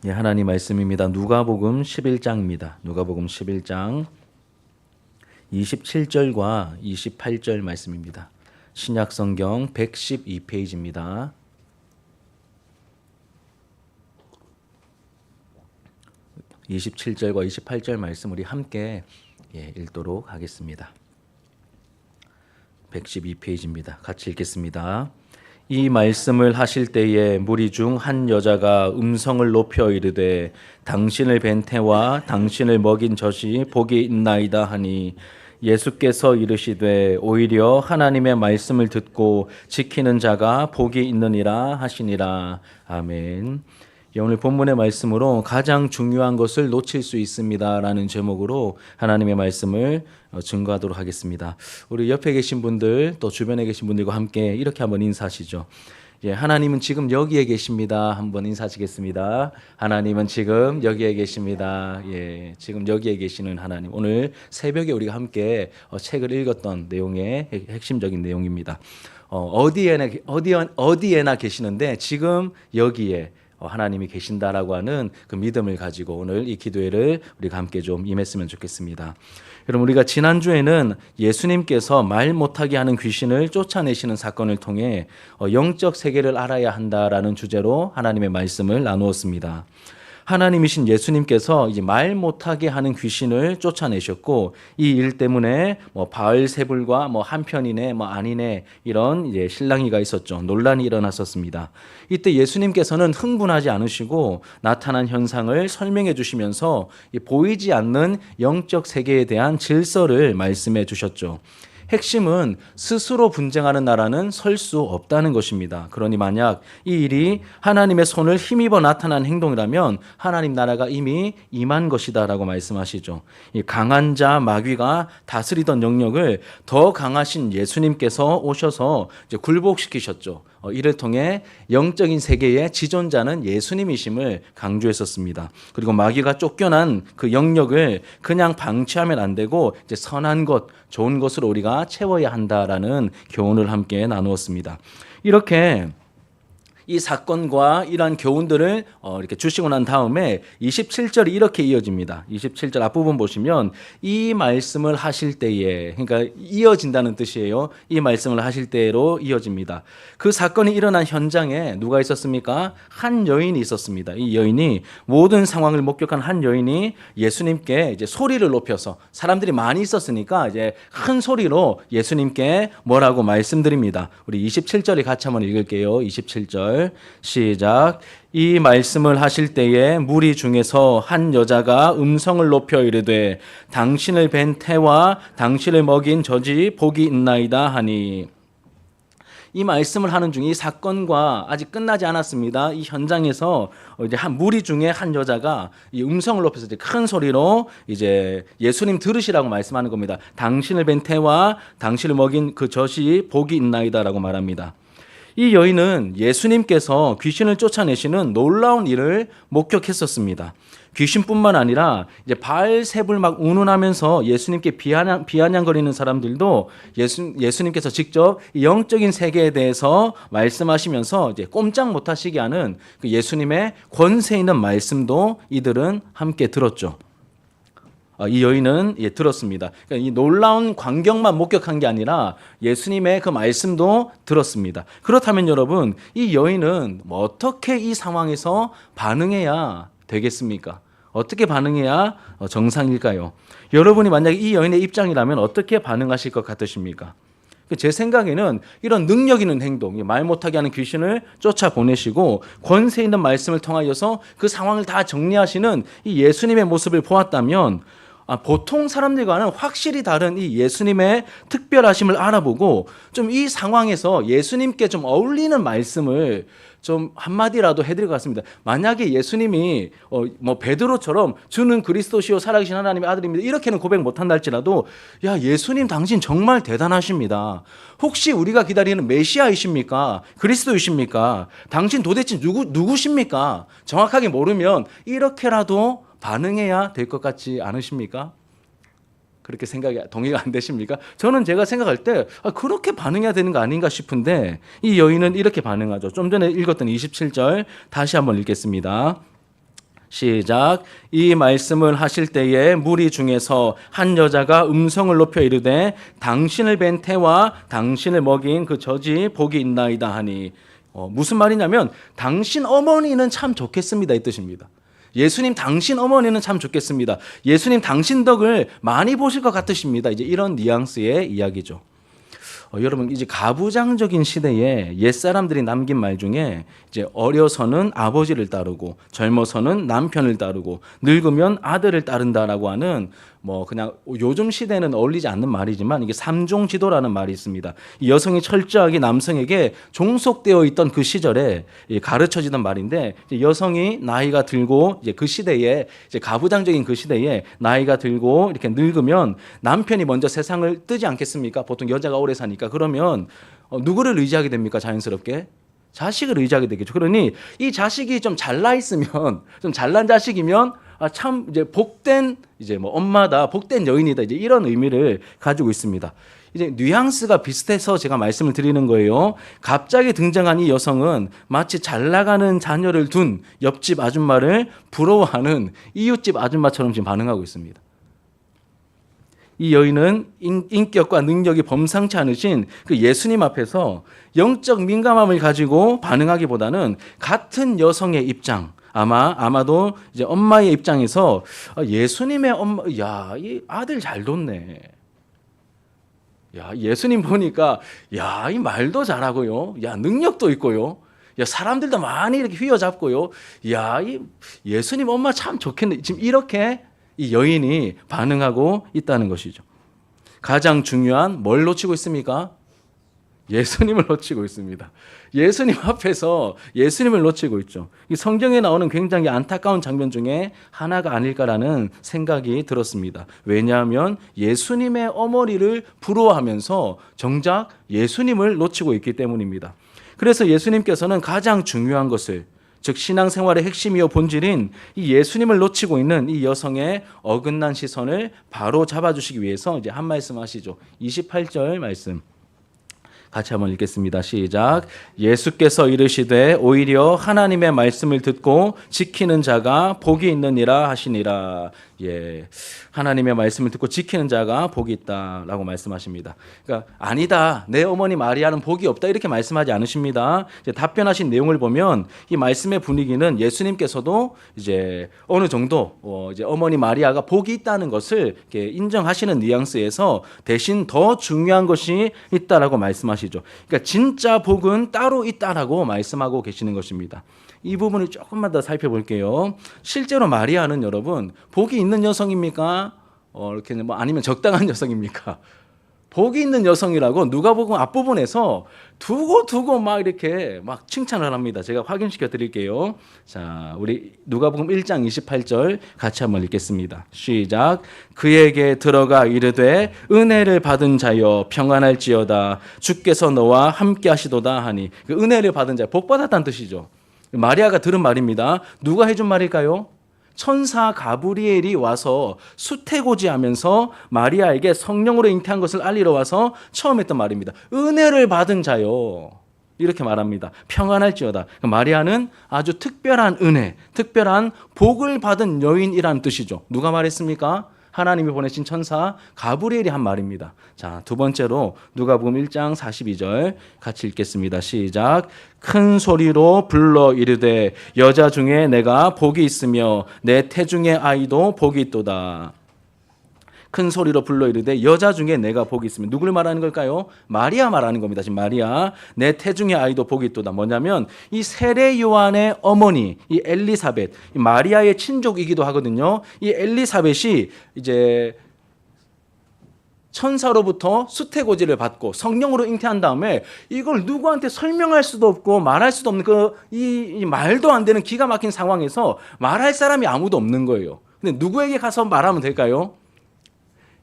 예, 하나님 말씀입니다. 누가복음 11장입니다. 누가복음 11장 27절과 28절 말씀입니다. 신약 성경 112페이지입니다. 27절과 28절 말씀 우리 함께 읽도록 하겠습니다. 112페이지입니다. 같이 읽겠습니다. 이 말씀을 하실 때에 무리 중 한 여자가 음성을 높여 이르되 당신을 뵌 태와 당신을 먹인 젖이 복이 있나이다 하니 예수께서 이르시되 오히려 하나님의 말씀을 듣고 지키는 자가 복이 있느니라 하시니라. 아멘. 오늘 본문의 말씀으로 가장 중요한 것을 놓칠 수 있습니다 라는 제목으로 하나님의 말씀을 증거하도록 하겠습니다. 우리 옆에 계신 분들 또 주변에 계신 분들과 함께 이렇게 한번 인사하시죠. 하나님은 지금 여기에 계십니다. 한번 인사하시겠습니다. 하나님은 지금 여기에 계십니다. 지금 여기에 계시는 하나님. 오늘 새벽에 우리가 함께 책을 읽었던 내용의 핵심적인 내용입니다. 어디에나 계시는데 지금 여기에 하나님이 계신다라고 하는 그 믿음을 가지고 오늘 이 기도회를 우리가 함께 좀 임했으면 좋겠습니다. 여러분, 우리가 지난주에는 예수님께서 말 못하게 하는 귀신을 쫓아내시는 사건을 통해 영적 세계를 알아야 한다라는 주제로 하나님의 말씀을 나누었습니다. 하나님이신 예수님께서 이제 말 못하게 하는 귀신을 쫓아내셨고 이 일 때문에 바알세불과 한편이네 아니네 이런 이제 실랑이가 있었죠. 논란이 일어났었습니다. 이때 예수님께서는 흥분하지 않으시고 나타난 현상을 설명해 주시면서 보이지 않는 영적 세계에 대한 질서를 말씀해 주셨죠. 핵심은 스스로 분쟁하는 나라는 설 수 없다는 것입니다. 그러니 만약 이 일이 하나님의 손을 힘입어 나타난 행동이라면 하나님 나라가 이미 임한 것이다라고 말씀하시죠. 이 강한 자 마귀가 다스리던 영역을 더 강하신 예수님께서 오셔서 이제 굴복시키셨죠. 이를 통해 영적인 세계의 지존자는 예수님이심을 강조했었습니다. 그리고 마귀가 쫓겨난 그 영역을 그냥 방치하면 안 되고 이제 선한 것, 좋은 것으로 우리가 채워야 한다라는 교훈을 함께 나누었습니다. 이렇게 이 사건과 이러한 교훈들을 이렇게 주시고 난 다음에 27절이 이렇게 이어집니다. 27절 앞부분 보시면 이 말씀을 하실 때에, 그러니까 이어진다는 뜻이에요. 이 말씀을 하실 때로 이어집니다. 그 사건이 일어난 현장에 누가 있었습니까? 한 여인이 있었습니다. 이 여인이 모든 상황을 목격한 한 여인이 예수님께 이제 소리를 높여서 사람들이 많이 있었으니까 이제 큰 소리로 예수님께 뭐라고 말씀드립니다. 우리 27절에 같이 한번 읽을게요. 27절. 시작. 이 말씀을 하실 때에 무리 중에서 한 여자가 음성을 높여 이르되 당신을 뵌 태와 당신을 먹인 젖이 복이 있나이다 하니. 이 말씀을 하는 중에 이 사건과 아직 끝나지 않았습니다. 이 현장에서 이제 한 무리 중에 한 여자가 이 음성을 높여서 이제 큰 소리로 이제 예수님 들으시라고 말씀하는 겁니다. 당신을 뵌 태와 당신을 먹인 그 젖이 복이 있나이다라고 말합니다. 이 여인은 예수님께서 귀신을 쫓아내시는 놀라운 일을 목격했었습니다. 귀신뿐만 아니라 이제 바알세불 막 운운하면서 예수님께 비아냥거리는 사람들도 예수님께서 직접 영적인 세계에 대해서 말씀하시면서 이제 꼼짝 못하시게 하는 그 예수님의 권세 있는 말씀도 이들은 함께 들었죠. 이 여인은 들었습니다. 그러니까 이 놀라운 광경만 목격한 게 아니라 예수님의 그 말씀도 들었습니다. 그렇다면 여러분, 이 여인은 어떻게 이 상황에서 반응해야 되겠습니까? 어떻게 반응해야 정상일까요? 여러분이 만약에 이 여인의 입장이라면 어떻게 반응하실 것 같으십니까? 제 생각에는 이런 능력 있는 행동, 말 못하게 하는 귀신을 쫓아보내시고 권세 있는 말씀을 통하여서 그 상황을 다 정리하시는 이 예수님의 모습을 보았다면 보통 사람들과는 확실히 다른 이 예수님의 특별하심을 알아보고 좀 이 상황에서 예수님께 좀 어울리는 말씀을 좀 한마디라도 해드릴 것 같습니다. 만약에 예수님이 베드로처럼 주는 그리스도시요 살아계신 하나님의 아들입니다 이렇게는 고백 못한다 할지라도 야, 예수님 당신 정말 대단하십니다. 혹시 우리가 기다리는 메시아이십니까? 그리스도이십니까? 당신 도대체 누구십니까? 정확하게 모르면 이렇게라도 반응해야 될 것 같지 않으십니까? 그렇게 생각이 동의가 안 되십니까? 저는 제가 생각할 때 그렇게 반응해야 되는 거 아닌가 싶은데 이 여인은 이렇게 반응하죠. 좀 전에 읽었던 27절 다시 한번 읽겠습니다. 시작. 이 말씀을 하실 때에 무리 중에서 한 여자가 음성을 높여 이르되 당신을 뵌 태와 당신을 먹인 그 젖이 복이 있나이다 하니 무슨 말이냐면 당신 어머니는 참 좋겠습니다 이 뜻입니다. 예수님 당신 어머니는 참 좋겠습니다. 예수님 당신 덕을 많이 보실 것 같으십니다. 이제 이런 뉘앙스의 이야기죠. 여러분 이제 가부장적인 시대에 옛 사람들이 남긴 말 중에 이제 어려서는 아버지를 따르고 젊어서는 남편을 따르고 늙으면 아들을 따른다라고 하는 뭐 그냥 요즘 시대는 어울리지 않는 말이지만 이게 삼종지도라는 말이 있습니다. 이 여성이 철저하게 남성에게 종속되어 있던 그 시절에 가르쳐지던 말인데 여성이 나이가 들고 이제 그 시대에 이제 가부장적인 그 시대에 나이가 들고 이렇게 늙으면 남편이 먼저 세상을 뜨지 않겠습니까? 보통 여자가 오래 사니까 그러면 누구를 의지하게 됩니까? 자연스럽게 자식을 의지하게 되겠죠. 그러니 이 자식이 좀 잘나 있으면 좀 잘난 자식이면 참 이제 복된 이제 뭐 엄마다 복된 여인이다 이제 이런 의미를 가지고 있습니다. 이제 뉘앙스가 비슷해서 제가 말씀을 드리는 거예요. 갑자기 등장한 이 여성은 마치 잘 나가는 자녀를 둔 옆집 아줌마를 부러워하는 이웃집 아줌마처럼 지금 반응하고 있습니다. 이 여인은 인격과 능력이 범상치 않으신 그 예수님 앞에서 영적 민감함을 가지고 반응하기보다는 같은 여성의 입장, 아마도 이제 엄마의 입장에서 예수님의 엄마, 야, 이 아들 잘 뒀네. 야, 예수님 보니까 야, 이 말도 잘하고요. 야, 능력도 있고요. 야, 사람들도 많이 이렇게 휘어잡고요. 야, 이 예수님 엄마 참 좋겠네. 지금 이렇게 이 여인이 반응하고 있다는 것이죠. 가장 중요한 뭘 놓치고 있습니까? 예수님을 놓치고 있습니다. 예수님 앞에서 예수님을 놓치고 있죠. 이 성경에 나오는 굉장히 안타까운 장면 중에 하나가 아닐까라는 생각이 들었습니다. 왜냐하면 예수님의 어머니를 부러워하면서 정작 예수님을 놓치고 있기 때문입니다. 그래서 예수님께서는 가장 중요한 것을 즉 신앙생활의 핵심이요 본질인 이 예수님을 놓치고 있는 이 여성의 어긋난 시선을 바로 잡아주시기 위해서 이제 한 말씀 하시죠. 28절 말씀 같이 한번 읽겠습니다. 시작. 예수께서 이르시되 오히려 하나님의 말씀을 듣고 지키는 자가 복이 있느니라 하시니라. 예, 하나님의 말씀을 듣고 지키는 자가 복이 있다라고 말씀하십니다. 그러니까 아니다, 내 어머니 마리아는 복이 없다 이렇게 말씀하지 않으십니다. 이제 답변하신 내용을 보면 이 말씀의 분위기는 예수님께서도 이제 어느 정도 이제 어머니 마리아가 복이 있다는 것을 이렇게 인정하시는 뉘앙스에서 대신 더 중요한 것이 있다라고 말씀하시죠. 그러니까 진짜 복은 따로 있다라고 말씀하고 계시는 것입니다. 이 부분을 조금만 더 살펴볼게요. 실제로 마리아는 여러분 복이 있는 여성입니까? 이렇게 뭐 아니면 적당한 여성입니까? 복이 있는 여성이라고 누가복음 앞부분에서 두고 막 이렇게 막 칭찬을 합니다. 제가 확인시켜 드릴게요. 자, 우리 누가복음 1장 28절 같이 한번 읽겠습니다. 시작. 그에게 들어가 이르되 은혜를 받은 자여 평안할지어다 주께서 너와 함께 하시도다 하니 그 은혜를 받은 자 복 받았다는 뜻이죠. 마리아가 들은 말입니다. 누가 해준 말일까요? 천사 가브리엘이 와서 수태고지하면서 마리아에게 성령으로 잉태한 것을 알리러 와서 처음 했던 말입니다. 은혜를 받은 자요. 이렇게 말합니다. 평안할지어다. 마리아는 아주 특별한 은혜, 특별한 복을 받은 여인이라는 뜻이죠. 누가 말했습니까? 하나님이 보내신 천사 가브리엘이 한 말입니다. 자, 두 번째로 누가복음 1장 42절 같이 읽겠습니다. 시작. 큰 소리로 불러 이르되 여자 중에 내가 복이 있으며 내 태중의 아이도 복이 있도다. 큰 소리로 불러 이르되 여자 중에 내가 복이 있으면 누구를 말하는 걸까요? 마리아 말하는 겁니다. 지금 마리아 내 태중의 아이도 복이 있도다. 뭐냐면 이 세례 요한의 어머니 이 엘리사벳 이 마리아의 친족이기도 하거든요. 이 엘리사벳이 이제 천사로부터 수태고지를 받고 성령으로 잉태한 다음에 이걸 누구한테 설명할 수도 없고 말할 수도 없는 이 말도 안 되는 기가 막힌 상황에서 말할 사람이 아무도 없는 거예요. 근데 누구에게 가서 말하면 될까요?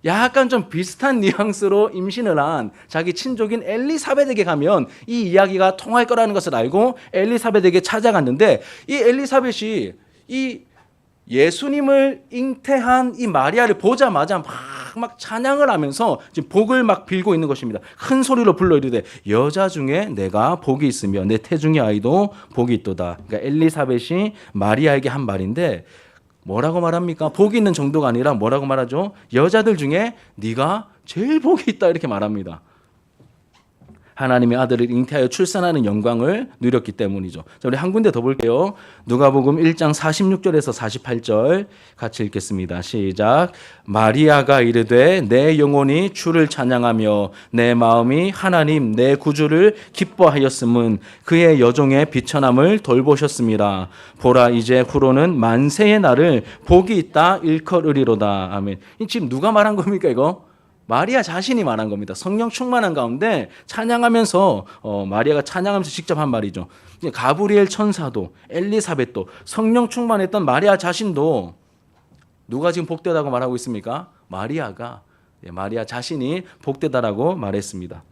약간 좀 비슷한 뉘앙스로 임신을 한 자기 친족인 엘리사벳에게 가면 이 이야기가 통할 거라는 것을 알고 엘리사벳에게 찾아갔는데 이 엘리사벳이 이 예수님을 잉태한 이 마리아를 보자마자 막 막 찬양을 하면서 지금 복을 막 빌고 있는 것입니다. 큰 소리로 불러 이르되 여자 중에 내가 복이 있으며 내 태중의 아이도 복이 있도다. 그러니까 엘리사벳이 마리아에게 한 말인데 뭐라고 말합니까? 복이 있는 정도가 아니라 뭐라고 말하죠? 여자들 중에 네가 제일 복이 있다 이렇게 말합니다. 하나님의 아들을 잉태하여 출산하는 영광을 누렸기 때문이죠. 자, 우리 한 군데 더 볼게요. 누가복음 1장 46절에서 48절 같이 읽겠습니다. 시작. 마리아가 이르되 내 영혼이 주를 찬양하며 내 마음이 하나님 내 구주를 기뻐하였음은 그의 여종의 비천함을 돌보셨습니다. 보라 이제 후로는 만세의 날을 복이 있다 일컬으리로다. 아멘. 지금 누가 말한 겁니까 이거? 마리아 자신이 말한 겁니다. 성령 충만한 가운데 찬양하면서 마리아가 찬양하면서 직접 한 말이죠. 가브리엘 천사도 엘리사벳도 성령 충만했던 마리아 자신도 누가 지금 복되다고 말하고 있습니까? 마리아 자신이 복되다라고 말했습니다.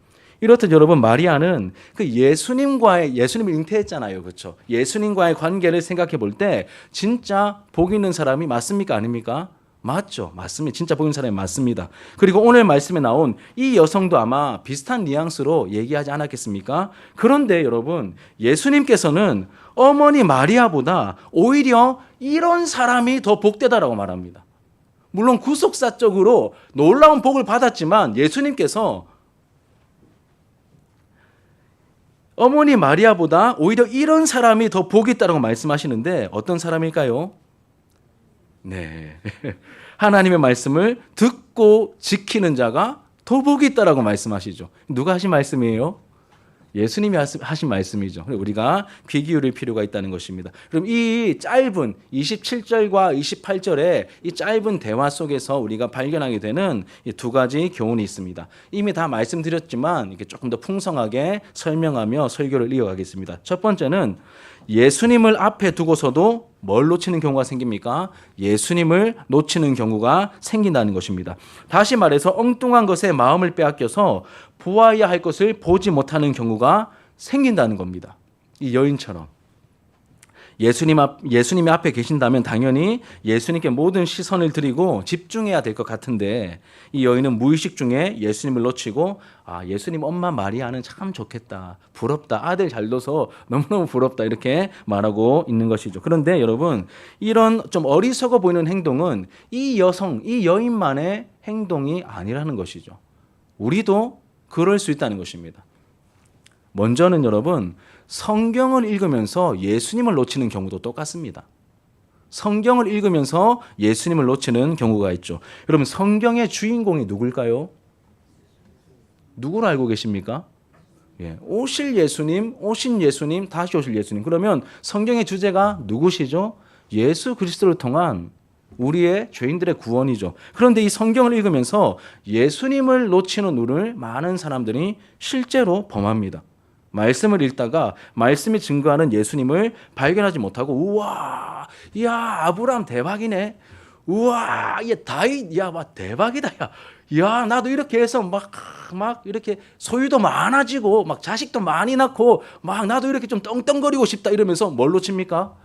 이렇듯 여러분 마리아는 그 예수님을 잉태했잖아요. 그렇죠? 예수님과의 관계를 생각해 볼 때 진짜 복 있는 사람이 맞습니까? 아닙니까? 맞죠. 맞습니다. 진짜 복 있는 사람이 맞습니다. 그리고 오늘 말씀에 나온 이 여성도 아마 비슷한 뉘앙스로 얘기하지 않았겠습니까? 그런데 여러분 예수님께서는 어머니 마리아보다 오히려 이런 사람이 더 복되다라고 말합니다. 물론 구속사적으로 놀라운 복을 받았지만 예수님께서 어머니 마리아보다 오히려 이런 사람이 더 복이 있다라고 말씀하시는데 어떤 사람일까요? 네. 하나님의 말씀을 듣고 지키는 자가 더 복이 있다라고 말씀하시죠. 누가 하신 말씀이에요? 예수님이 하신 말씀이죠. 우리가 귀 기울일 필요가 있다는 것입니다. 그럼 이 짧은 27절과 28절의 이 짧은 대화 속에서 우리가 발견하게 되는 이 두 가지 교훈이 있습니다. 이미 다 말씀드렸지만 이렇게 조금 더 풍성하게 설명하며 설교를 이어가겠습니다. 첫 번째는 예수님을 앞에 두고서도 뭘 놓치는 경우가 생깁니까? 예수님을 놓치는 경우가 생긴다는 것입니다. 다시 말해서 엉뚱한 것에 마음을 빼앗겨서 보아야 할 것을 보지 못하는 경우가 생긴다는 겁니다. 이 여인처럼. 예수님이 앞에 계신다면 당연히 예수님께 모든 시선을 드리고 집중해야 될 것 같은데 이 여인은 무의식 중에 예수님을 놓치고 예수님 엄마 마리아는 참 좋겠다. 부럽다. 아들 잘 둬서 너무너무 부럽다. 이렇게 말하고 있는 것이죠. 그런데 여러분 이런 좀 어리석어 보이는 행동은 이 여인만의 행동이 아니라는 것이죠. 우리도 그럴 수 있다는 것입니다. 먼저는 여러분 성경을 읽으면서 예수님을 놓치는 경우도 똑같습니다. 성경을 읽으면서 예수님을 놓치는 경우가 있죠. 여러분 성경의 주인공이 누굴까요? 누구를 알고 계십니까? 오신 예수님, 다시 오실 예수님. 그러면 성경의 주제가 누구시죠? 예수 그리스도를 통한 우리의 죄인들의 구원이죠. 그런데 이 성경을 읽으면서 예수님을 놓치는 일을 많은 사람들이 실제로 범합니다. 말씀을 읽다가 말씀이 증거하는 예수님을 발견하지 못하고 우와, 야 아브라함 대박이네. 우와, 야 다윗, 야 막 대박이다. 야 나도 이렇게 해서 막 이렇게 소유도 많아지고 막 자식도 많이 낳고 막 나도 이렇게 좀 떵떵거리고 싶다 이러면서 뭘 놓칩니까?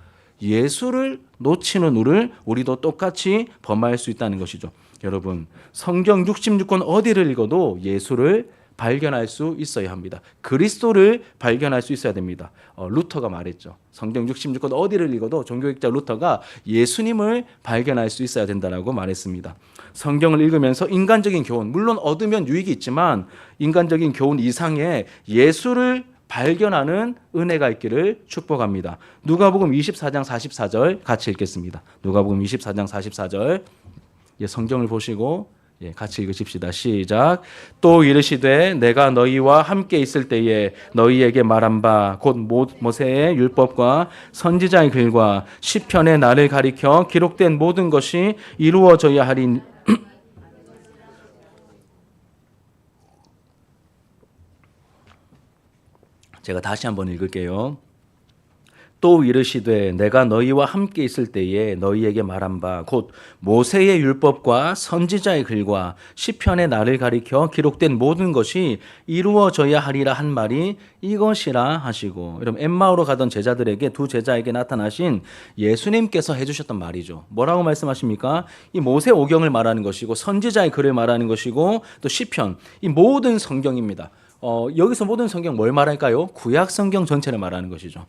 예수를 놓치는 일을 우리도 똑같이 범할 수 있다는 것이죠. 여러분 성경 66권 어디를 읽어도 예수를 발견할 수 있어야 합니다. 그리스도를 발견할 수 있어야 됩니다. 루터가 말했죠. 성경 66권 어디를 읽어도 종교학자 루터가 예수님을 발견할 수 있어야 된다고 말했습니다. 성경을 읽으면서 인간적인 교훈, 물론 얻으면 유익이 있지만 인간적인 교훈 이상의 예수를 발견하는 은혜가 있기를 축복합니다. 누가복음 24장 44절 같이 읽겠습니다. 누가복음 24장 44절 성경을 보시고 같이 읽으십시다. 시작. 또 이르시되 내가 너희와 함께 있을 때에 너희에게 말한 바 곧 모세의 율법과 선지자의 글과 시편의 나를 가리켜 기록된 모든 것이 이루어져야 하리. 제가 다시 한번 읽을게요. 또 이르시되 내가 너희와 함께 있을 때에 너희에게 말한 바 곧 모세의 율법과 선지자의 글과 시편의 나를 가리켜 기록된 모든 것이 이루어져야 하리라 한 말이 이것이라 하시고. 여러분 엠마오로 가던 제자들에게 두 제자에게 나타나신 예수님께서 해주셨던 말이죠. 뭐라고 말씀하십니까? 이 모세 오경을 말하는 것이고 선지자의 글을 말하는 것이고 또 시편, 이 모든 성경입니다. 여기서 모든 성경 뭘 말할까요? 구약 성경 전체를 말하는 것이죠.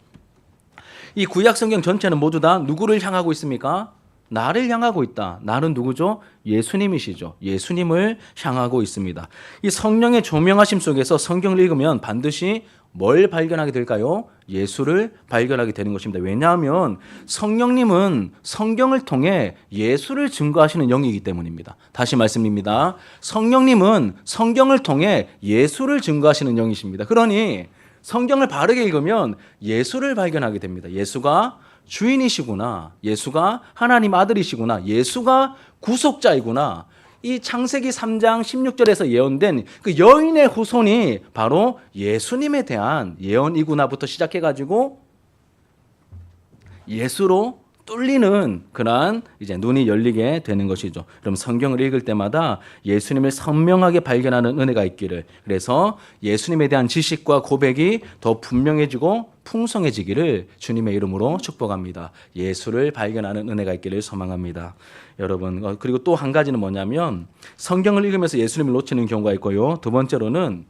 이 구약 성경 전체는 모두 다 누구를 향하고 있습니까? 나를 향하고 있다. 나는 누구죠? 예수님이시죠. 예수님을 향하고 있습니다. 이 성령의 조명하심 속에서 성경을 읽으면 반드시 뭘 발견하게 될까요? 예수를 발견하게 되는 것입니다. 왜냐하면 성령님은 성경을 통해 예수를 증거하시는 영이기 때문입니다. 다시 말씀드립니다. 성령님은 성경을 통해 예수를 증거하시는 영이십니다. 그러니 성경을 바르게 읽으면 예수를 발견하게 됩니다. 예수가 주인이시구나. 예수가 하나님 아들이시구나. 예수가 구속자이구나. 이 창세기 3장 16절에서 예언된 그 여인의 후손이 바로 예수님에 대한 예언이구나부터 시작해가지고 예수로 뚫리는 그러한 이제 눈이 열리게 되는 것이죠. 그럼 성경을 읽을 때마다 예수님을 선명하게 발견하는 은혜가 있기를, 그래서 예수님에 대한 지식과 고백이 더 분명해지고 풍성해지기를 주님의 이름으로 축복합니다. 예수를 발견하는 은혜가 있기를 소망합니다. 여러분, 그리고 또 한 가지는 뭐냐면 성경을 읽으면서 예수님을 놓치는 경우가 있고요. 두 번째로는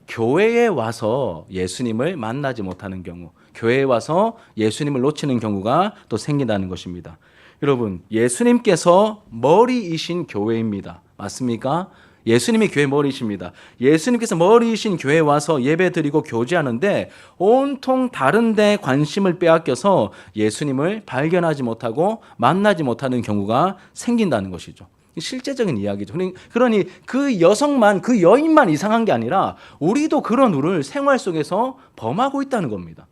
교회에 와서 예수님을 만나지 못하는 경우, 교회에 와서 예수님을 놓치는 경우가 또 생긴다는 것입니다. 여러분, 예수님께서 머리이신 교회입니다. 맞습니까? 예수님이 교회 머리이십니다. 예수님께서 머리이신 교회에 와서 예배드리고 교제하는데 온통 다른 데 관심을 빼앗겨서 예수님을 발견하지 못하고 만나지 못하는 경우가 생긴다는 것이죠. 실제적인 이야기죠. 그러니 그 여성만, 그 여인만 이상한 게 아니라 우리도 그런 우를 생활 속에서 범하고 있다는 겁니다.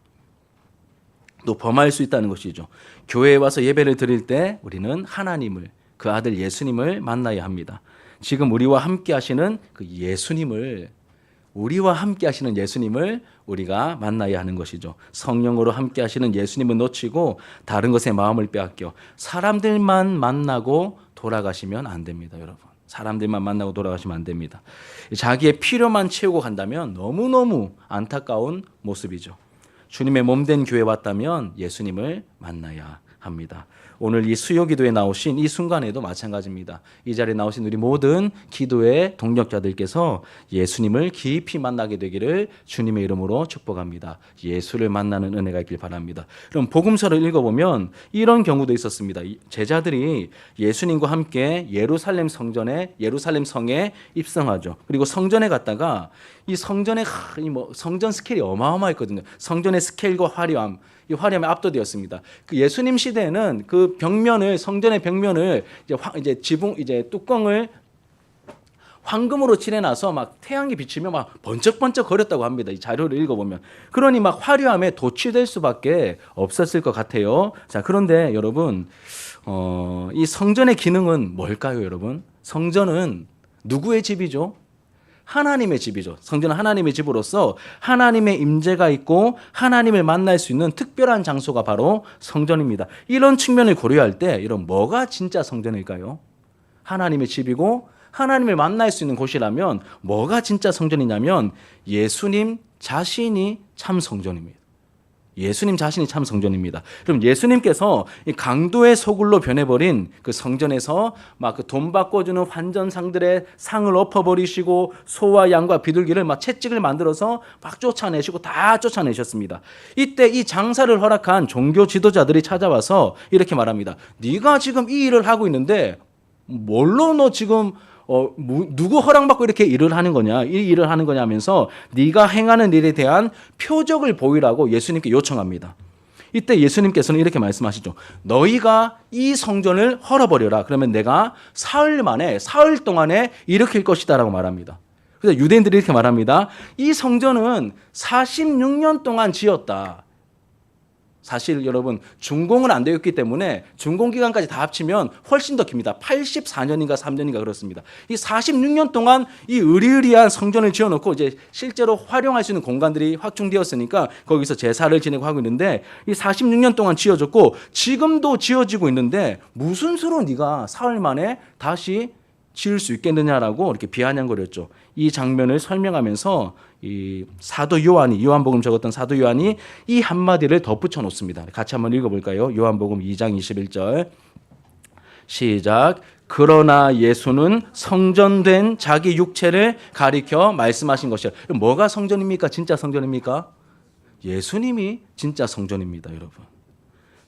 또 범할 수 있다는 것이죠. 교회에 와서 예배를 드릴 때 우리는 하나님을, 그 아들 예수님을 만나야 합니다. 지금 우리와 함께 하시는 그 예수님을, 우리와 함께 하시는 예수님을 우리가 만나야 하는 것이죠. 성령으로 함께 하시는 예수님은 놓치고 다른 것에 마음을 빼앗겨 사람들만 만나고 돌아가시면 안 됩니다, 여러분. 사람들만 만나고 돌아가시면 안 됩니다. 자기의 필요만 채우고 간다면 너무너무 안타까운 모습이죠. 주님의 몸된 교회에 왔다면 예수님을 만나야 합니다. 오늘 이 수요 기도에 나오신 이 순간에도 마찬가지입니다. 이 자리에 나오신 우리 모든 기도의 동력자들께서 예수님을 깊이 만나게 되기를 주님의 이름으로 축복합니다. 예수를 만나는 은혜가 있길 바랍니다. 그럼 복음서를 읽어보면 이런 경우도 있었습니다. 제자들이 예수님과 함께 예루살렘 성전에, 예루살렘 성에 입성하죠. 그리고 성전에 갔다가 이 성전의 성전 스케일이 어마어마했거든요. 성전의 스케일과 화려함, 이 화려함에 압도되었습니다. 그 예수님 시대에는 그 벽면을, 성전의 벽면을 이제 지붕, 이제 뚜껑을 황금으로 칠해놔서 막 태양이 비치면 막 번쩍번쩍 거렸다고 합니다. 이 자료를 읽어보면. 그러니 막 화려함에 도취될 수밖에 없었을 것 같아요. 자, 그런데 여러분, 이 성전의 기능은 뭘까요, 여러분? 성전은 누구의 집이죠? 하나님의 집이죠. 성전은 하나님의 집으로서 하나님의 임재가 있고 하나님을 만날 수 있는 특별한 장소가 바로 성전입니다. 이런 측면을 고려할 때 이런 뭐가 진짜 성전일까요? 하나님의 집이고 하나님을 만날 수 있는 곳이라면 뭐가 진짜 성전이냐면 예수님 자신이 참 성전입니다. 예수님 자신이 참 성전입니다. 그럼 예수님께서 이 강도의 소굴로 변해버린 그 성전에서 막 그 돈 바꿔주는 환전상들의 상을 엎어버리시고 소와 양과 비둘기를 막 채찍을 만들어서 막 쫓아내시고 다 쫓아내셨습니다. 이때 이 장사를 허락한 종교 지도자들이 찾아와서 이렇게 말합니다. 네가 지금 이 일을 하고 있는데 뭘로 너 지금 누구 허락받고 이렇게 일을 하는 거냐, 이 일을 하는 거냐 하면서 네가 행하는 일에 대한 표적을 보이라고 예수님께 요청합니다. 이때 예수님께서는 이렇게 말씀하시죠. 너희가 이 성전을 헐어버려라. 그러면 내가 사흘 동안에 일으킬 것이다 라고 말합니다. 그래서 유대인들이 이렇게 말합니다. 이 성전은 46년 동안 지었다. 사실 여러분 준공은 안 되었기 때문에 준공 기간까지 다 합치면 훨씬 더 깁니다. 84년인가 3년인가 그렇습니다. 이 46년 동안 이 으리으리한 성전을 지어놓고 이제 실제로 활용할 수 있는 공간들이 확충되었으니까 거기서 제사를 지내고 하고 있는데 이 46년 동안 지어졌고 지금도 지어지고 있는데 무슨 수로 네가 사흘 만에 다시 지을 수 있겠느냐라고 이렇게 비아냥거렸죠. 이 장면을 설명하면서 이 사도 요한이 요한복음 적었던 사도 요한이 이 한마디를 덧붙여 놓습니다. 같이 한번 읽어볼까요? 요한복음 2장 21절 시작. 그러나 예수는 성전된 자기 육체를 가리켜 말씀하신 것이요. 뭐가 성전입니까? 진짜 성전입니까? 예수님이 진짜 성전입니다, 여러분.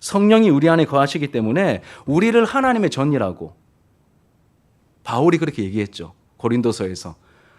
성령이 우리 안에 거하시기 때문에 우리를 하나님의 전이라고 바울이 그렇게 얘기했죠. 고린도서에서.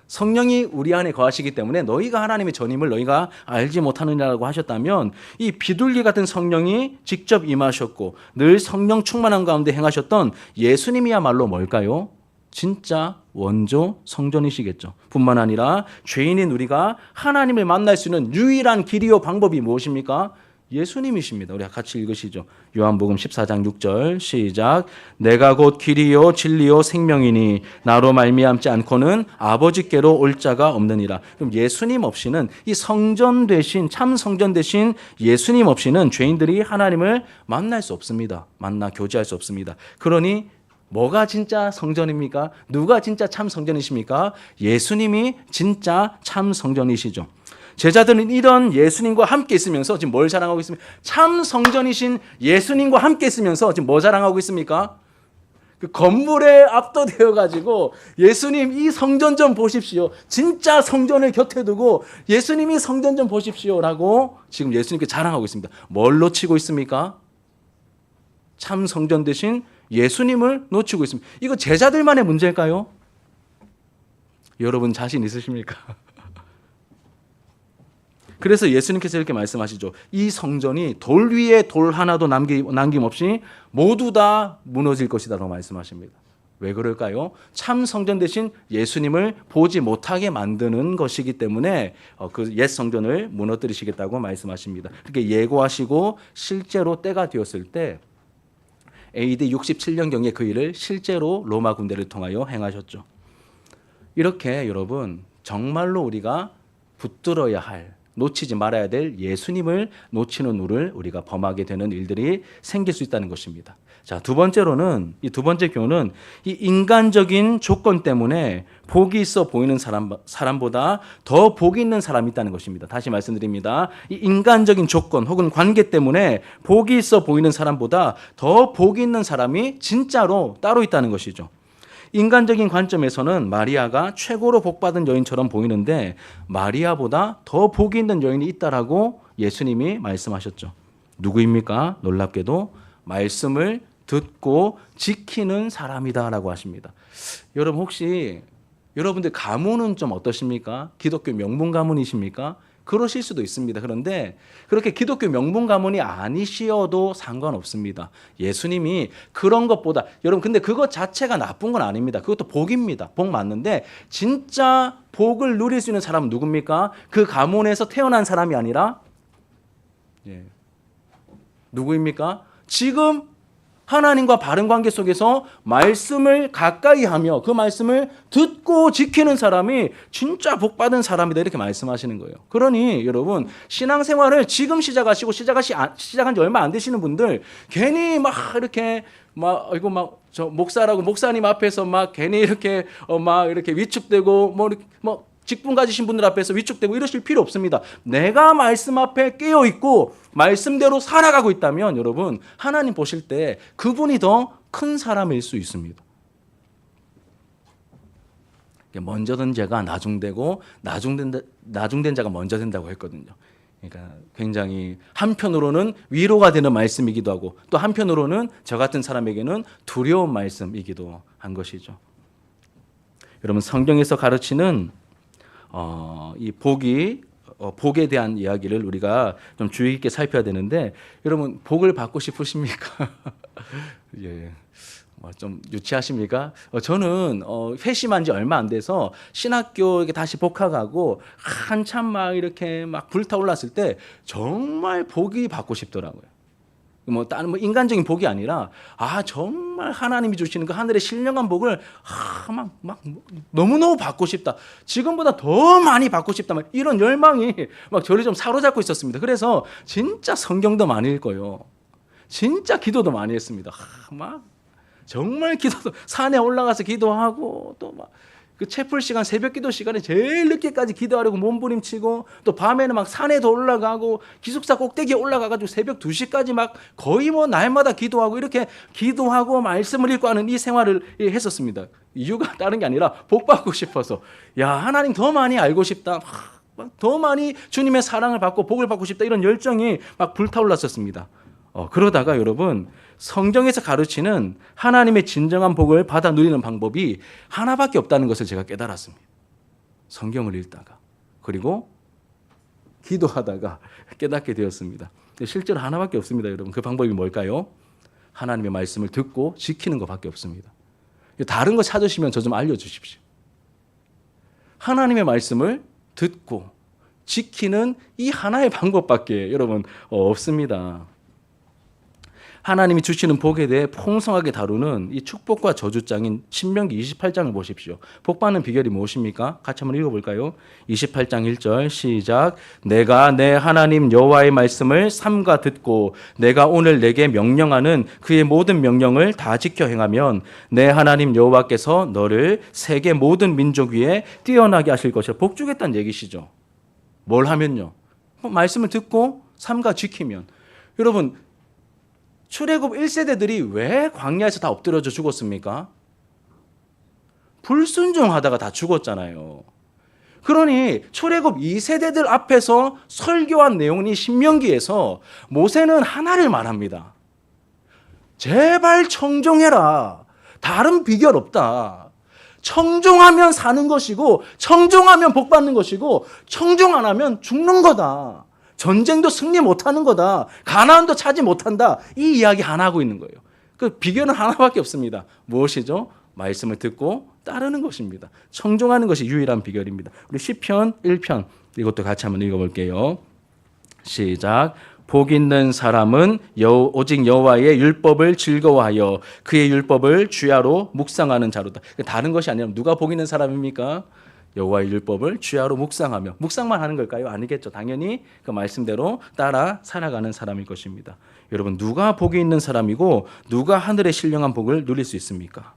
성령이 우리 안에 거하시기 때문에 너희가 하나님의 전임을 너희가 알지 못하느냐라고 하셨다면 이 비둘기 같은 성령이 직접 임하셨고 늘 성령 충만한 가운데 행하셨던 예수님이야말로 뭘까요? 진짜 원조 성전이시겠죠. 뿐만 아니라 죄인인 우리가 하나님을 만날 수 있는 유일한 길이요 방법이 무엇입니까? 예수님이십니다. 우리 같이 읽으시죠. 요한복음 14장 6절 시작. 내가 곧 길이요 진리요 생명이니 나로 말미암지 않고는 아버지께로 올 자가 없느니라. 그럼 예수님 없이는 이 성전 되신 참 성전 되신 예수님 없이는 죄인들이 하나님을 만날 수 없습니다. 만나 교제할 수 없습니다. 그러니 뭐가 진짜 성전입니까? 누가 진짜 참 성전이십니까? 예수님이 진짜 참 성전이시죠. 제자들은 이런 예수님과 함께 있으면서 지금 뭘 자랑하고 있습니까? 참 성전이신 예수님과 함께 있으면서 지금 뭐 자랑하고 있습니까? 그 건물에 압도되어 가지고 예수님 이 성전 좀 보십시오. 진짜 성전을 곁에 두고 예수님이 성전 좀 보십시오라고 지금 예수님께 자랑하고 있습니다. 뭘 놓치고 있습니까? 참 성전 되신 예수님을 놓치고 있습니다. 이거 제자들만의 문제일까요? 여러분 자신 있으십니까? 그래서 예수님께서 이렇게 말씀하시죠. 이 성전이 돌 위에 돌 하나도 남김없이 모두 다 무너질 것이다라고 말씀하십니다. 왜 그럴까요? 참 성전 대신 예수님을 보지 못하게 만드는 것이기 때문에 그 옛 성전을 무너뜨리시겠다고 말씀하십니다. 그렇게 예고하시고 실제로 때가 되었을 때 AD 67년경에 그 일을 실제로 로마 군대를 통하여 행하셨죠. 이렇게 여러분 정말로 우리가 붙들어야 할 놓치지 말아야 될 예수님을 놓치는 우를 우리가 범하게 되는 일들이 생길 수 있다는 것입니다. 자, 두 번째로는 이 두 번째 교훈은 이 인간적인 조건 때문에 복이 있어 보이는 사람보다 더 복이 있는 사람이 있다는 것입니다. 다시 말씀드립니다. 이 인간적인 조건 혹은 관계 때문에 복이 있어 보이는 사람보다 더 복이 있는 사람이 진짜로 따로 있다는 것이죠. 인간적인 관점에서는 마리아가 최고로 복받은 여인처럼 보이는데 마리아보다 더 복이 있는 여인이 있다라고 예수님이 말씀하셨죠. 누구입니까? 놀랍게도 말씀을 듣고 지키는 사람이다라고 하십니다. 여러분 혹시 여러분들 가문은 좀 어떠십니까? 기독교 명문 가문이십니까? 그러실 수도 있습니다. 그런데 그렇게 기독교 명문 가문이 아니시어도 상관없습니다. 예수님이 그런 것보다 여러분 근데 그것 자체가 나쁜 건 아닙니다. 그것도 복입니다. 복 맞는데 진짜 복을 누릴 수 있는 사람은 누굽니까? 그 가문에서 태어난 사람이 아니라 누구입니까? 지금 하나님과 바른 관계 속에서 말씀을 가까이 하며 그 말씀을 듣고 지키는 사람이 진짜 복받은 사람이다 이렇게 말씀하시는 거예요. 그러니 여러분 신앙생활을 지금 시작한 지 얼마 안 되시는 분들 괜히 막 이렇게 이거 막 저 목사라고 목사님 앞에서 막 괜히 이렇게 막 이렇게 위축되고 뭐 직분 가지신 분들 앞에서 위축되고 이러실 필요 없습니다. 내가 말씀 앞에 깨어 있고 말씀대로 살아가고 있다면 여러분 하나님 보실 때 그분이 더 큰 사람일 수 있습니다. 먼저 된 자가 나중되고 나중된 자가 먼저 된다고 했거든요. 그러니까 굉장히 한편으로는 위로가 되는 말씀이기도 하고 또 한편으로는 저 같은 사람에게는 두려운 말씀이기도 한 것이죠. 여러분 성경에서 가르치는 이 복에 대한 이야기를 우리가 좀 주의 깊게 살펴야 되는데 여러분 복을 받고 싶으십니까? 예. 좀 유치하십니까? 저는 회심한 지 얼마 안 돼서 신학교에 다시 복학하고 한참 막 이렇게 막 불타올랐을 때 정말 복이 받고 싶더라고요. 뭐 다른 뭐 인간적인 복이 아니라 정말 하나님이 주시는 그 하늘의 신령한 복을 막 너무너무 받고 싶다. 지금보다 더 많이 받고 싶다. 막 이런 열망이 막 저를 좀 사로잡고 있었습니다. 그래서 진짜 성경도 많이 읽어요. 진짜 기도도 많이 했습니다. 막 정말 기도도 산에 올라가서 기도하고 또 막 그 채플 시간 새벽 기도 시간에 제일 늦게까지 기도하려고 몸부림치고 또 밤에는 막 산에도 올라가고 기숙사 꼭대기에 올라가가지고 새벽 2시까지 막 거의 뭐 날마다 기도하고 이렇게 기도하고 말씀을 읽고 하는 이 생활을 했었습니다. 이유가 다른 게 아니라 복 받고 싶어서 하나님 더 많이 알고 싶다. 더 많이 주님의 사랑을 받고 복을 받고 싶다. 이런 열정이 막 불타올랐었습니다. 그러다가 여러분 성경에서 가르치는 하나님의 진정한 복을 받아 누리는 방법이 하나밖에 없다는 것을 제가 깨달았습니다. 성경을 읽다가 그리고 기도하다가 깨닫게 되었습니다. 실제로 하나밖에 없습니다. 여러분 그 방법이 뭘까요? 하나님의 말씀을 듣고 지키는 것밖에 없습니다. 다른 거 찾으시면 저 좀 알려주십시오. 하나님의 말씀을 듣고 지키는 이 하나의 방법밖에 여러분 없습니다. 하나님이 주시는 복에 대해 풍성하게 다루는 이 축복과 저주장인 신명기 28장을 보십시오. 복 받는 비결이 무엇입니까? 같이 한번 읽어볼까요? 28장 1절 시작. 내가 내 하나님 여호와의 말씀을 삼가 듣고 내가 오늘 내게 명령하는 그의 모든 명령을 다 지켜 행하면 내 하나님 여호와께서 너를 세계 모든 민족 위에 뛰어나게 하실 것이라. 복 주겠다는 얘기시죠. 뭘 하면요? 말씀을 듣고 삼가 지키면. 여러분 출애굽 1세대들이 왜 광야에서 다 엎드려져 죽었습니까? 불순종하다가 다 죽었잖아요. 그러니 출애굽 2세대들 앞에서 설교한 내용이 신명기에서 모세는 하나를 말합니다. 제발 청종해라. 다른 비결 없다. 청종하면 사는 것이고 청종하면 복 받는 것이고 청종 안 하면 죽는 거다. 전쟁도 승리 못하는 거다. 가나안도 차지 못한다. 이 이야기 하나 하고 있는 거예요. 그 비결은 하나밖에 없습니다. 무엇이죠? 말씀을 듣고 따르는 것입니다. 청종하는 것이 유일한 비결입니다. 우리 시편 1편 이것도 같이 한번 읽어볼게요. 시작. 복 있는 사람은 오직 여호와의 율법을 즐거워하여 그의 율법을 주야로 묵상하는 자로다. 다른 것이 아니라 누가 복 있는 사람입니까? 여호와의 율법을 주야로 묵상하며. 묵상만 하는 걸까요? 아니겠죠. 당연히 그 말씀대로 따라 살아가는 사람일 것입니다. 여러분 누가 복이 있는 사람이고 누가 하늘의 신령한 복을 누릴 수 있습니까?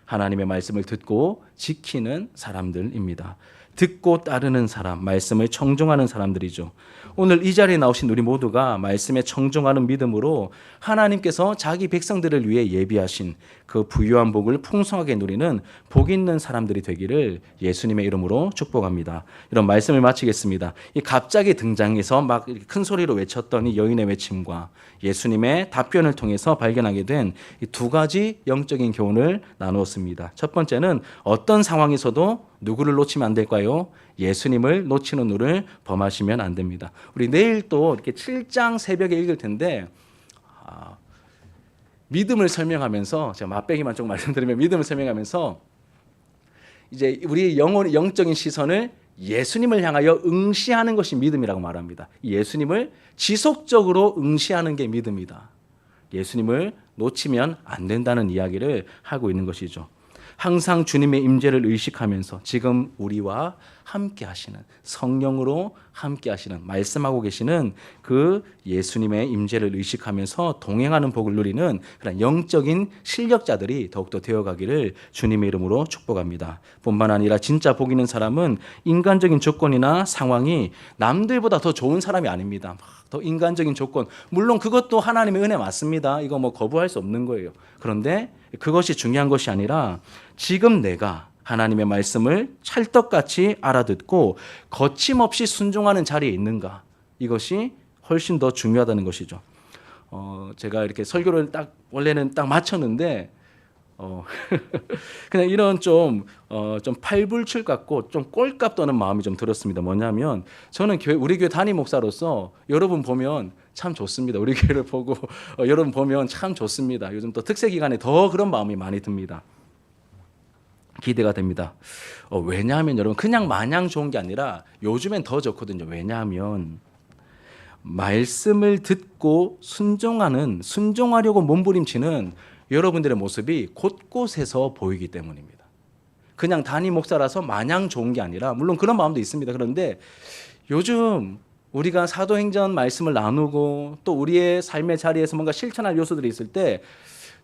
하나님의 말씀을 듣고 지키는 사람들입니다. 듣고 따르는 사람, 말씀을 청종하는 사람들이죠. 오늘 이 자리에 나오신 우리 모두가 말씀에 청종하는 믿음으로 하나님께서 자기 백성들을 위해 예비하신 그 부유한 복을 풍성하게 누리는 복 있는 사람들이 되기를 예수님의 이름으로 축복합니다. 이런 말씀을 마치겠습니다. 이 갑자기 등장해서 막 큰 소리로 외쳤던 이 여인의 외침과 예수님의 답변을 통해서 발견하게 된 이 두 가지 영적인 교훈을 나누었습니다. 첫 번째는 어떤 상황에서도 누구를 놓치면 안 될까요? 예수님을 놓치는 누를 범하시면 안 됩니다. 우리 내일 또 이렇게 7장 새벽에 읽을 텐데 믿음을 설명하면서 제가 맛배기만 좀 말씀드리면 믿음을 설명하면서 이제 우리 영적인 시선을 예수님을 향하여 응시하는 것이 믿음이라고 말합니다. 예수님을 지속적으로 응시하는 게 믿음이다. 예수님을 놓치면 안 된다는 이야기를 하고 있는 것이죠. 항상 주님의 임재를 의식하면서 지금 우리와 함께 하시는 성령으로 함께 하시는 말씀하고 계시는 그 예수님의 임재를 의식하면서 동행하는 복을 누리는 그런 영적인 실력자들이 더욱더 되어가기를 주님의 이름으로 축복합니다. 뿐만 아니라 진짜 복 있는 사람은 인간적인 조건이나 상황이 남들보다 더 좋은 사람이 아닙니다. 더 인간적인 조건, 물론 그것도 하나님의 은혜 맞습니다. 이거 뭐 거부할 수 없는 거예요. 그런데 그것이 중요한 것이 아니라 지금 내가 하나님의 말씀을 찰떡같이 알아듣고 거침없이 순종하는 자리에 있는가, 이것이 훨씬 더 중요하다는 것이죠. 제가 이렇게 설교를 원래는 딱 마쳤는데 그냥 이런 좀 팔불출 같고 좀 꼴값 떠는 마음이 좀 들었습니다. 뭐냐면 저는 우리 교회 담임 목사로서 여러분 보면 참 좋습니다. 우리 교회를 보고 여러분 보면 참 좋습니다. 요즘 또 특세 기간에 더 그런 마음이 많이 듭니다. 기대가 됩니다. 왜냐하면 여러분 그냥 마냥 좋은 게 아니라 요즘엔 더 좋거든요. 왜냐하면 말씀을 듣고 순종하려고 몸부림치는 여러분들의 모습이 곳곳에서 보이기 때문입니다. 그냥 담임 목사라서 마냥 좋은 게 아니라, 물론 그런 마음도 있습니다. 그런데 요즘 우리가 사도행전 말씀을 나누고 또 우리의 삶의 자리에서 뭔가 실천할 요소들이 있을 때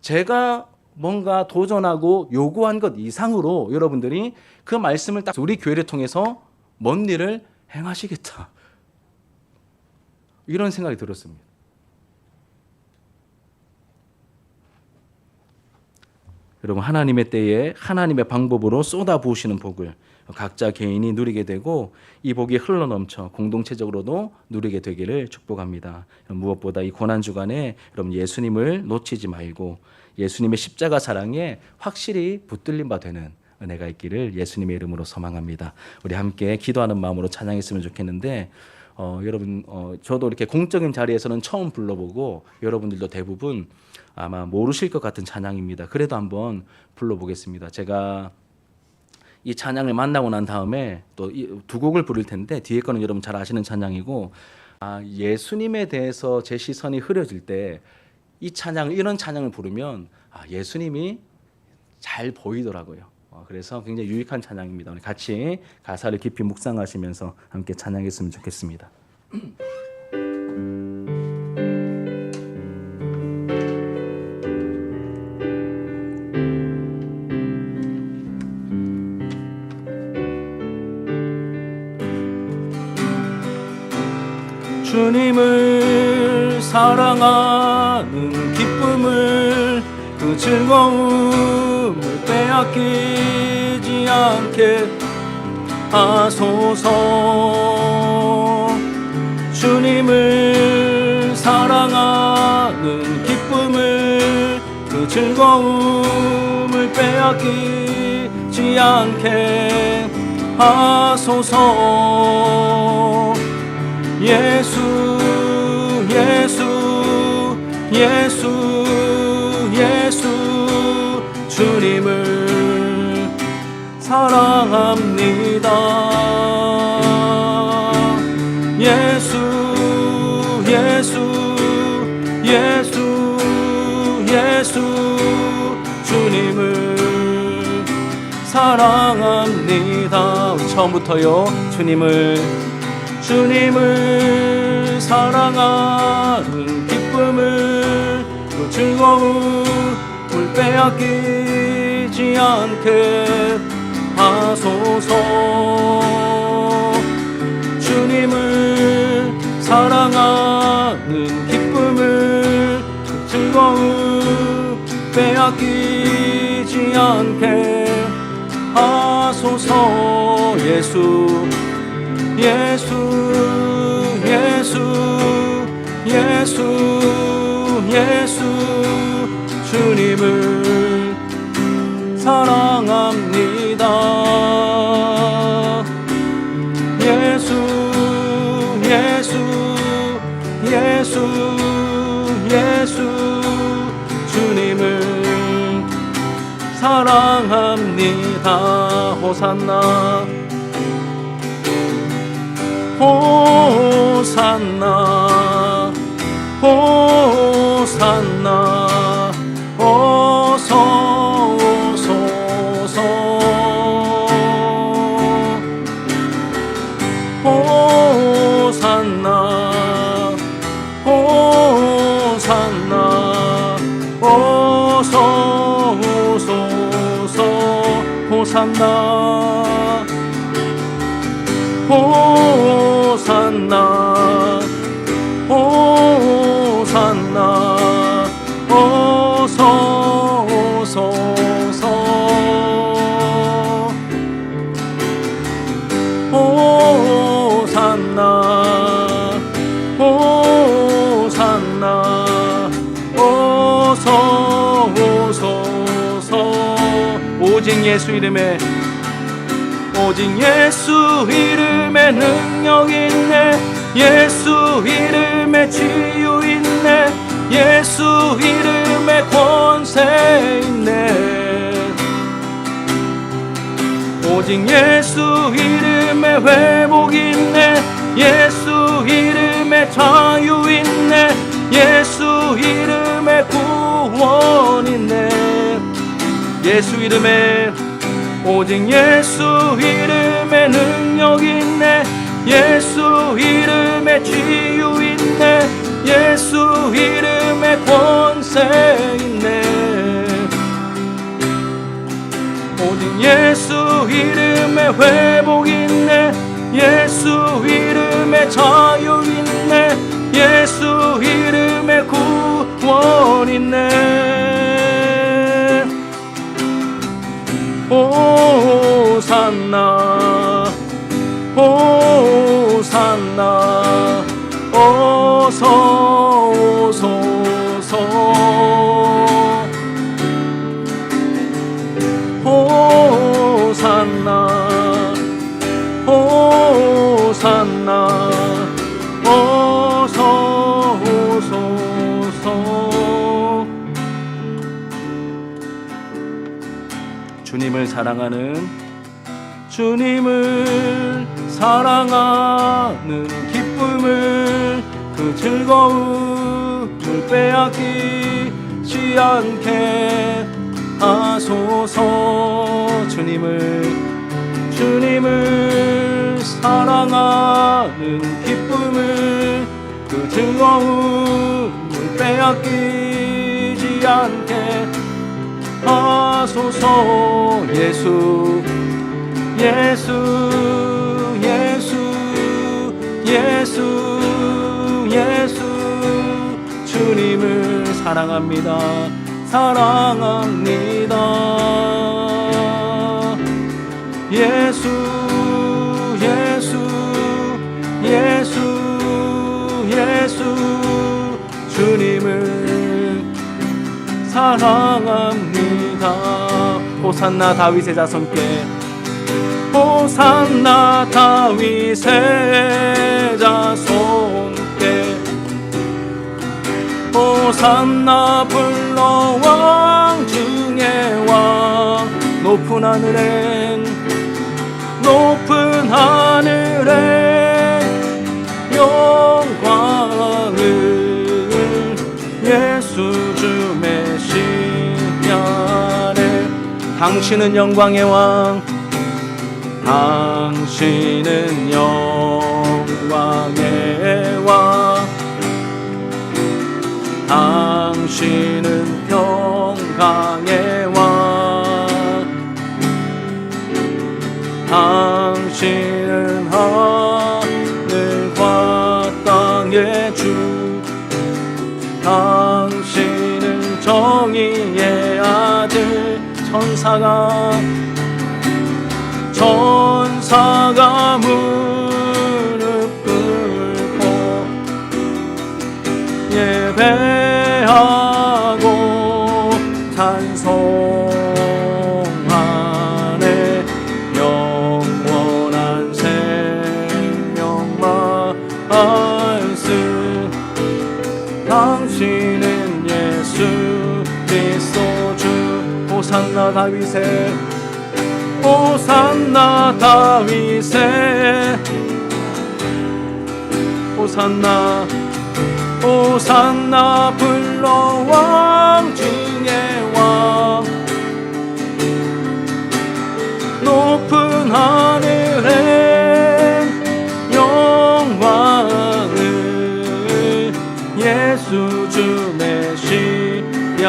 제가 뭔가 도전하고 요구한 것 이상으로 여러분들이 그 말씀을 딱 우리 교회를 통해서 뭔 일을 행하시겠다, 이런 생각이 들었습니다. 여러분, 하나님의 때에 하나님의 방법으로 쏟아부으시는 복을 각자 개인이 누리게 되고 이 복이 흘러넘쳐 공동체적으로도 누리게 되기를 축복합니다. 무엇보다 이 고난주간에 여러분 예수님을 놓치지 말고 예수님의 십자가 사랑에 확실히 붙들림 바 되는 은혜가 있기를 예수님의 이름으로 소망합니다. 우리 함께 기도하는 마음으로 찬양했으면 좋겠는데 여러분, 저도 이렇게 공적인 자리에서는 처음 불러보고 여러분들도 대부분 아마 모르실 것 같은 찬양입니다. 그래도 한번 불러보겠습니다. 제가 이 찬양을 만나고 난 다음에 또 두 곡을 부를 텐데 뒤에 거는 여러분 잘 아시는 찬양이고, 예수님에 대해서 제 시선이 흐려질 때 이 찬양, 이런 찬양을 부르면 예수님이 잘 보이더라고요. 그래서 굉장히 유익한 찬양입니다. 우리 같이 가사를 깊이 묵상하시면서 함께 찬양했으면 좋겠습니다. 주님을 사랑하는 기쁨을, 그 즐거움을 빼앗기지 않게 하소서. 주님을 사랑하는 기쁨을, 그 즐거움을 빼앗기지 않게 하소서. 예수 예수 예수 예수 주님을 사랑합니다. 예수 예수 예수 예수 주님을 사랑합니다. 우리 처음부터요. 주님을 사랑하는 기쁨을, 그 즐거움을 빼앗기지 않게 하소서. 주님을 사랑하는 기쁨을, 그 즐거움 빼앗기지 않게 하소서. 예수 예수 예수 예수 예수 주님을 사랑합니다. 예수 예수 예수 예수 주님을 사랑합니다. 호산나 호산나 호산나 어서 오소서. 호산나 호산나 어서 오소서. 호산나 호산나 호산나 어서 오소서. 호산나 호산나 어서 오소서. 오직 예수 이름에, 오직 예수 이름에 능력 있네. 예수 이름에 치유 있네. 예수 이름에 권세 있네. 오직 예수 이름에 회복 있네. 예수 이름에 이름에 자유 있네. 예수 이름에 구원 있네. 예수 이름에, 오직 예수 이름에 능력 있네. 예수 이름에 치유 있네. 예수 이름에 권세 있네. 오직 예수 이름에 회복 있네. 예수 이름에 자유 있네. 예수 이름에 구원 있네. 호산나 호산나 어서 오소서. 호산나 호산나 어서 오소서. 주님을 사랑하는, 주님을 사랑하는 기쁨을, 그 즐거움을 빼앗기지 않게 하소서. 주님을 사랑하는 기쁨을, 그 즐거움을 빼앗기지 않게 하소서. 예수 예수 예수 예수 예수. 주님을 사랑합니다. 사랑합니다. 예수 예수 예수 예수. 주님을 사랑합니다. 호산나 다윗의 자손께, 호산나 다윗의 자손께. 호산나 불러 왕 중의 왕. 높은 하늘에, 높은 하늘에 영광을 예수 주 메시아네. 당신은 영광의 왕, 당신은 영광의 왕, 당신은 평강의 왕, 당신은 하늘과 땅의 주, 당신은 정의의 아들. 천사가 무릎 꿇고 예배하고 찬송하네. 영원한 생명 말씀, 당신은 예수 그리스도 주. 호산나 다윗의, 호산나 다윗의, 호산나 호산나 불러 왕 중의 왕. 높은 하늘에 영광을 예수 주 메시아.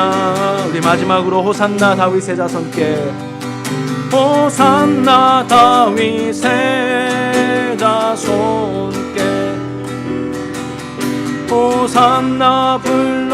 우리 마지막으로 호산나 다윗의 자손께, 호산나 다윗의 자손께. 호산나 불러